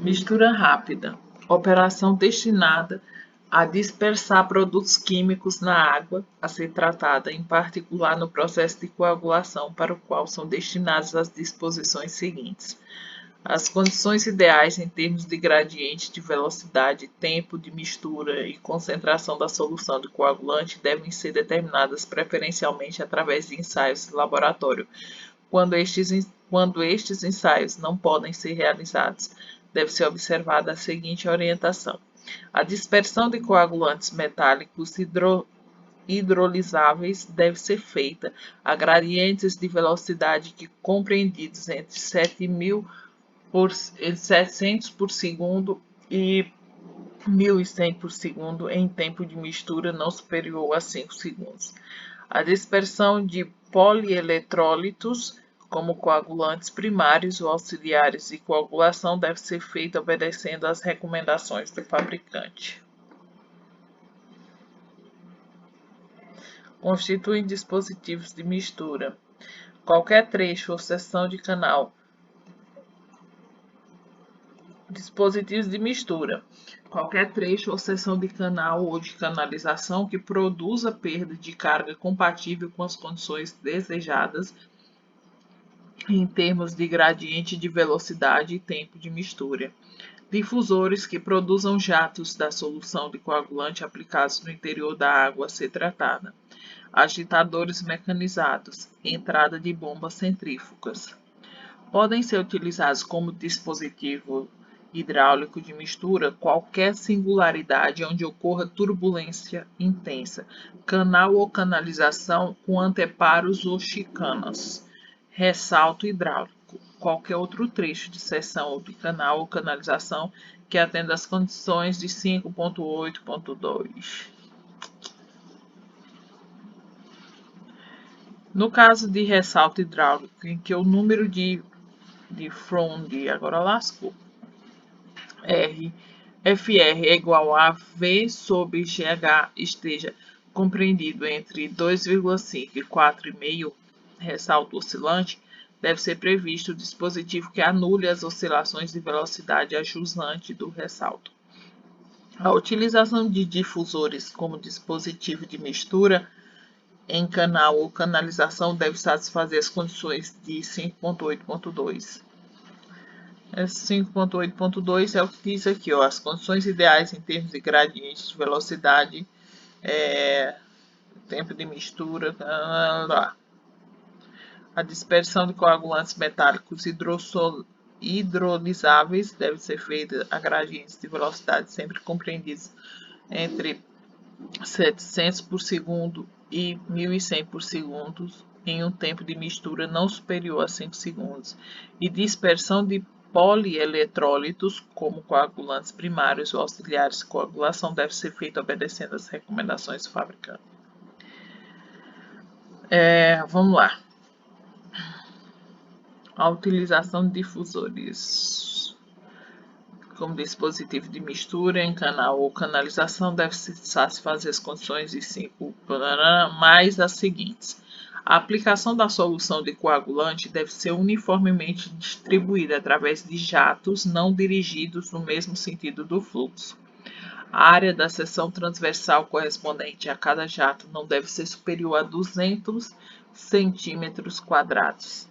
Mistura rápida. Operação destinada a dispersar produtos químicos na água a ser tratada, em particular no processo de coagulação, para o qual são destinadas as disposições seguintes. As condições ideais em termos de gradiente de velocidade, tempo de mistura e concentração da solução de coagulante devem ser determinadas preferencialmente através de ensaios de laboratório. Quando estes ensaios não podem ser realizados, deve ser observada a seguinte orientação: a dispersão de coagulantes metálicos hidrolisáveis deve ser feita a gradientes de velocidade que compreendidos entre 700 por segundo e 1.100 por segundo em tempo de mistura não superior a 5 segundos. A dispersão de polieletrolitos, como coagulantes primários ou auxiliares de coagulação, deve ser feita obedecendo às recomendações do fabricante. Constituem dispositivos de mistura. Qualquer trecho ou seção de canal. Dispositivos de mistura. Qualquer trecho ou seção de canal ou de canalização que produza perda de carga compatível com as condições desejadas em termos de gradiente de velocidade e tempo de mistura. Difusores que produzam jatos da solução de coagulante aplicados no interior da água a ser tratada. Agitadores mecanizados. Entrada de bombas centrífugas. Podem ser utilizados como dispositivo hidráulico de mistura qualquer singularidade onde ocorra turbulência intensa, canal ou canalização com anteparos ou chicanas, ressalto hidráulico, qualquer outro trecho de seção ou de canal ou canalização que atenda às condições de 5.8.2. No caso de ressalto hidráulico, em que o número de Fronde, agora lascou, FR é igual a V sobre GH esteja compreendido entre 2,5 e 4,5, ressalto oscilante, deve ser previsto o dispositivo que anule as oscilações de velocidade ajusante do ressalto. A utilização de difusores como dispositivo de mistura em canal ou canalização deve satisfazer as condições de 5.8.2. 5.8.2 é o que diz aqui, ó, as condições ideais em termos de gradiente de velocidade, tempo de mistura, a dispersão de coagulantes metálicos hidrolisáveis deve ser feita a gradientes de velocidade sempre compreendidos entre 700 por segundo e 1.100 por segundo em um tempo de mistura não superior a 5 segundos, e dispersão de polieletrolitos, como coagulantes primários ou auxiliares de coagulação, deve ser feita obedecendo às recomendações do fabricante. Vamos lá. A utilização de difusores como dispositivo de mistura em canal ou canalização deve satisfazer as condições de 5 mais as seguintes. A aplicação da solução de coagulante deve ser uniformemente distribuída através de jatos não dirigidos no mesmo sentido do fluxo. A área da seção transversal correspondente a cada jato não deve ser superior a 200 centímetros quadrados.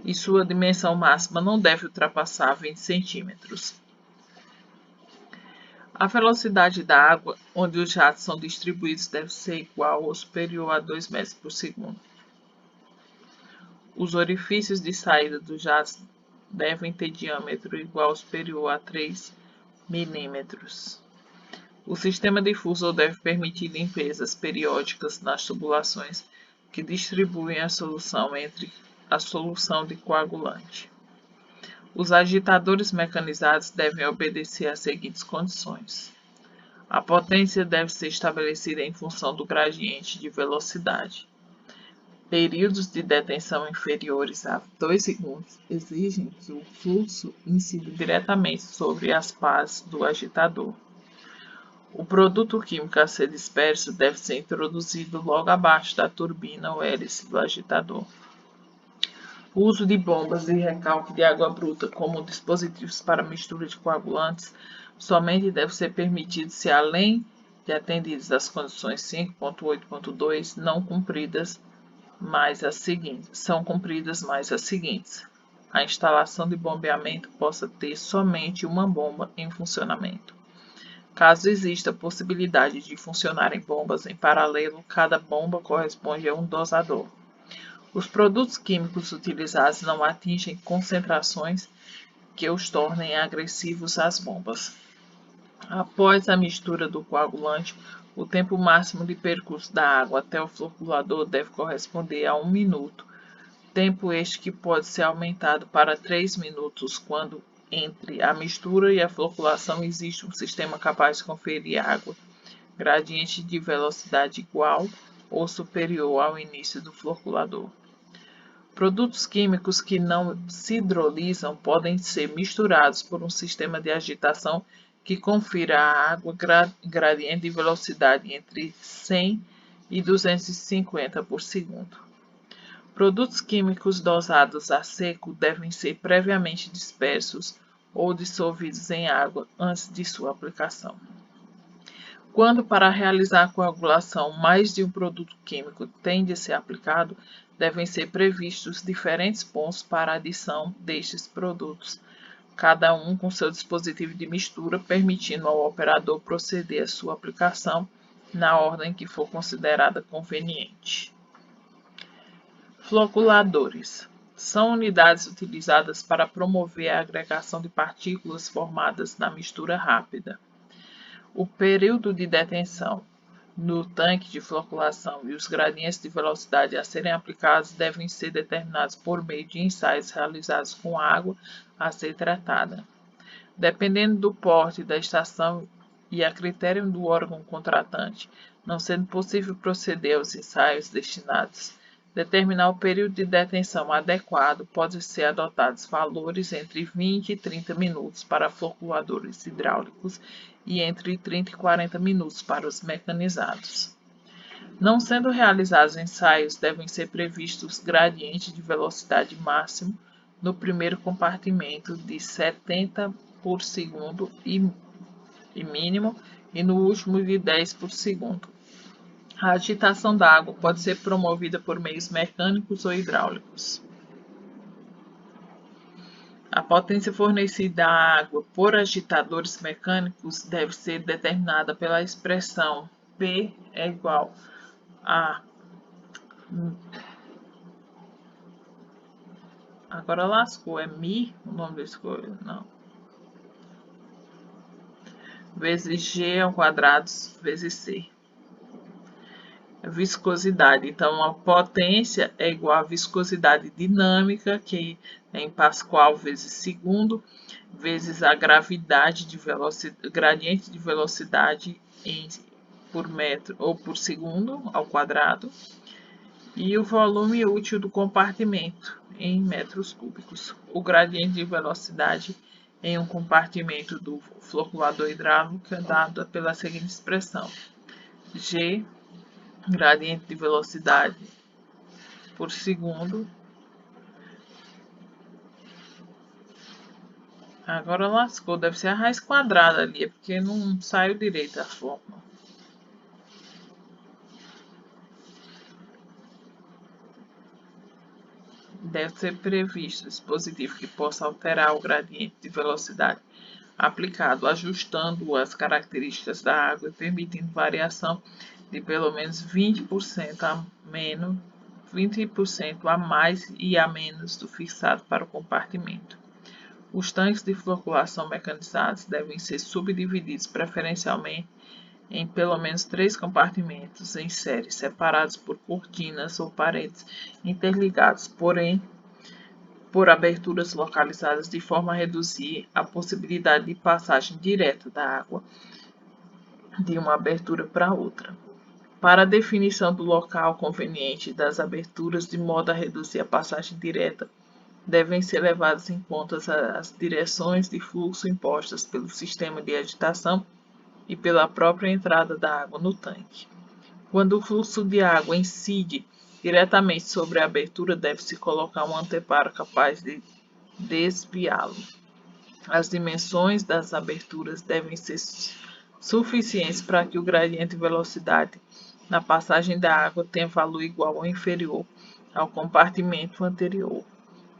E sua dimensão máxima não deve ultrapassar 20 centímetros. A velocidade da água, onde os jatos são distribuídos, deve ser igual ou superior a 2 metros por segundo. Os orifícios de saída dos jatos devem ter diâmetro igual ou superior a 3 milímetros. O sistema difusor deve permitir limpezas periódicas nas tubulações que distribuem a solução entre a solução de coagulante. Os agitadores mecanizados devem obedecer às seguintes condições. A potência deve ser estabelecida em função do gradiente de velocidade. Períodos de detenção inferiores a 2 segundos exigem que o fluxo incida diretamente sobre as pás do agitador. O produto químico a ser disperso deve ser introduzido logo abaixo da turbina ou hélice do agitador. O uso de bombas de recalque de água bruta como dispositivos para mistura de coagulantes somente deve ser permitido se, além de atendidas as condições 5.8.2, não cumpridas mais as seguintes, são cumpridas mais as seguintes. A instalação de bombeamento possa ter somente uma bomba em funcionamento. Caso exista a possibilidade de funcionarem bombas em paralelo, cada bomba corresponde a um dosador. Os produtos químicos utilizados não atingem concentrações que os tornem agressivos às bombas. Após a mistura do coagulante, o tempo máximo de percurso da água até o floculador deve corresponder a 1 minuto, tempo este que pode ser aumentado para 3 minutos quando entre a mistura e a floculação existe um sistema capaz de conferir água, gradiente de velocidade igual ou superior ao início do floculador. Produtos químicos que não se hidrolisam podem ser misturados por um sistema de agitação que confira à água gradiente de velocidade entre 100 e 250 por segundo. Produtos químicos dosados a seco devem ser previamente dispersos ou dissolvidos em água antes de sua aplicação. Quando, para realizar a coagulação, mais de um produto químico tem de ser aplicado, devem ser previstos diferentes pontos para a adição destes produtos, cada um com seu dispositivo de mistura, permitindo ao operador proceder à sua aplicação na ordem que for considerada conveniente. Floculadores são unidades utilizadas para promover a agregação de partículas formadas na mistura rápida. O período de detenção no tanque de floculação e os gradientes de velocidade a serem aplicados devem ser determinados por meio de ensaios realizados com água a ser tratada. Dependendo do porte da estação e a critério do órgão contratante, não sendo possível proceder aos ensaios destinados determinar o período de detenção adequado, podem ser adotados valores entre 20 e 30 minutos para floculadores hidráulicos e entre 30 e 40 minutos para os mecanizados. Não sendo realizados ensaios, devem ser previstos gradientes de velocidade máximo no primeiro compartimento de 70 por segundo e mínimo e no último de 10 por segundo. A agitação da água pode ser promovida por meios mecânicos ou hidráulicos. A potência fornecida à água por agitadores mecânicos deve ser determinada pela expressão P é igual a... Agora lascou, é Mi o nome desse coisa? Não. Vezes G ao quadrado vezes C. Viscosidade. Então, a potência é igual à viscosidade dinâmica, que é em Pascal vezes segundo, vezes a gravidade de velocidade, gradiente de velocidade por metro ou por segundo ao quadrado, e o volume útil do compartimento em metros cúbicos. O gradiente de velocidade em um compartimento do floculador hidráulico é dado pela seguinte expressão: G gradiente de velocidade por segundo. Agora lascou, deve ser a raiz quadrada ali, porque não saiu direito a forma. Deve ser previsto dispositivo que possa alterar o gradiente de velocidade aplicado, ajustando as características da água e permitindo variação de pelo menos 20% a menos, 20% a mais e a menos do fixado para o compartimento. Os tanques de floculação mecanizados devem ser subdivididos preferencialmente em pelo menos 3 compartimentos em série, separados por cortinas ou paredes interligados, porém por aberturas localizadas de forma a reduzir a possibilidade de passagem direta da água de uma abertura para outra. Para a definição do local conveniente das aberturas, de modo a reduzir a passagem direta, devem ser levadas em conta as direções de fluxo impostas pelo sistema de agitação e pela própria entrada da água no tanque. Quando o fluxo de água incide Diretamente sobre a abertura deve-se colocar um anteparo capaz de desviá-lo. As dimensões das aberturas devem ser suficientes para que o gradiente de velocidade na passagem da água tenha valor igual ou inferior ao compartimento anterior.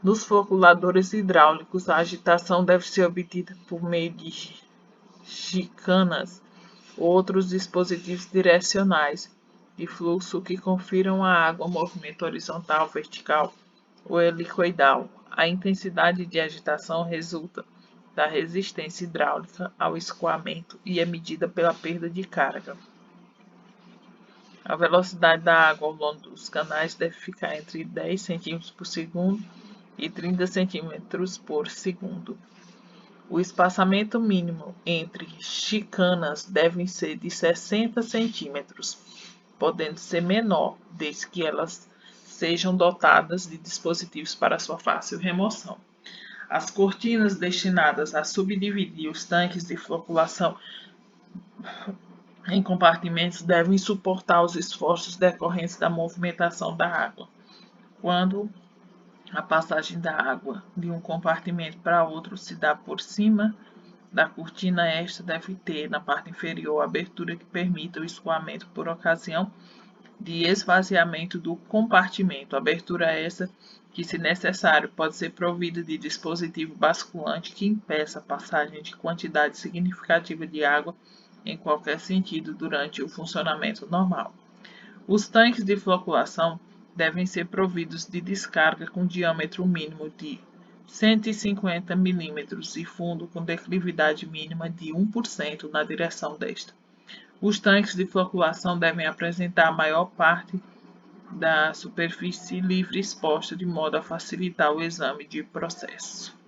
Nos floculadores hidráulicos, a agitação deve ser obtida por meio de chicanas ou outros dispositivos direcionais de fluxo que confiram à água movimento horizontal, vertical ou helicoidal. A intensidade de agitação resulta da resistência hidráulica ao escoamento e é medida pela perda de carga. A velocidade da água ao longo dos canais deve ficar entre 10 cm por segundo e 30 cm por segundo. O espaçamento mínimo entre chicanas deve ser de 60 centímetros, podendo ser menor, desde que elas sejam dotadas de dispositivos para sua fácil remoção. As cortinas destinadas a subdividir os tanques de floculação em compartimentos devem suportar os esforços decorrentes da movimentação da água. Quando a passagem da água de um compartimento para outro se dá por cima da cortina, esta deve ter na parte inferior a abertura que permita o escoamento por ocasião de esvaziamento do compartimento. Abertura essa que, se necessário, pode ser provida de dispositivo basculante que impeça a passagem de quantidade significativa de água em qualquer sentido durante o funcionamento normal. Os tanques de floculação devem ser providos de descarga com diâmetro mínimo de 150 mm e fundo com declividade mínima de 1% na direção desta. Os tanques de floculação devem apresentar a maior parte da superfície livre exposta de modo a facilitar o exame de processo.